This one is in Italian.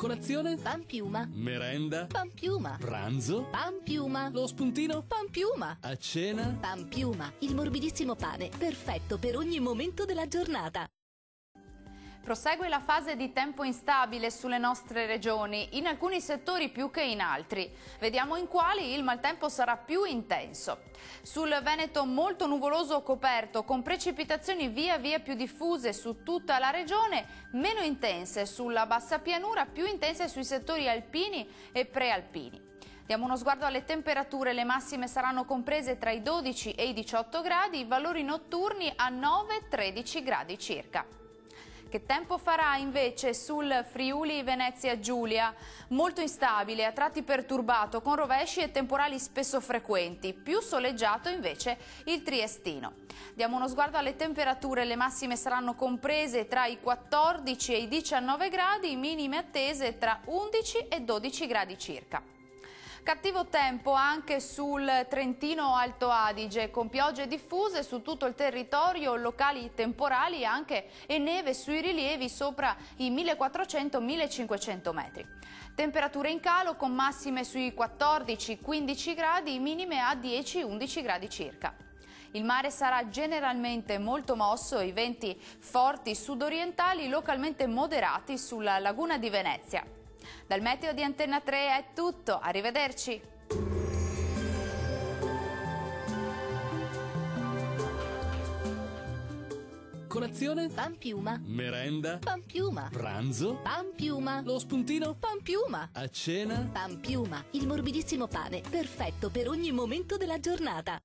Colazione? Pan piuma. Merenda? Pan piuma. Pranzo? Pan piuma. Lo spuntino? Pan piuma. A cena? Pan piuma, il morbidissimo pane, perfetto per ogni momento della giornata. Prosegue la fase di tempo instabile sulle nostre regioni, in alcuni settori più che in altri. Vediamo in quali il maltempo sarà più intenso. Sul Veneto molto nuvoloso o coperto, con precipitazioni via via più diffuse su tutta la regione, meno intense sulla bassa pianura, più intense sui settori alpini e prealpini. Diamo uno sguardo alle temperature, le massime saranno comprese tra i 12 e i 18 gradi, i valori notturni a 9-13 gradi circa. Che tempo farà invece sul Friuli Venezia Giulia? Molto instabile, a tratti perturbato, con rovesci e temporali spesso frequenti, più soleggiato invece il Triestino. Diamo uno sguardo alle temperature, le massime saranno comprese tra i 14 e i 19 gradi, minime attese tra 11 e 12 gradi circa. Cattivo tempo anche sul Trentino Alto Adige, con piogge diffuse su tutto il territorio, locali temporali e neve sui rilievi sopra i 1400-1500 metri. Temperature in calo con massime sui 14-15 gradi, minime a 10-11 gradi circa. Il mare sarà generalmente molto mosso, i venti forti sudorientali localmente moderati sulla laguna di Venezia. Dal meteo di Antenna 3 è tutto, arrivederci! Colazione? Pan piuma. Merenda? Pan piuma. Pranzo? Pan piuma. Lo spuntino? Pan piuma. A cena? Pan piuma, il morbidissimo pane, perfetto per ogni momento della giornata.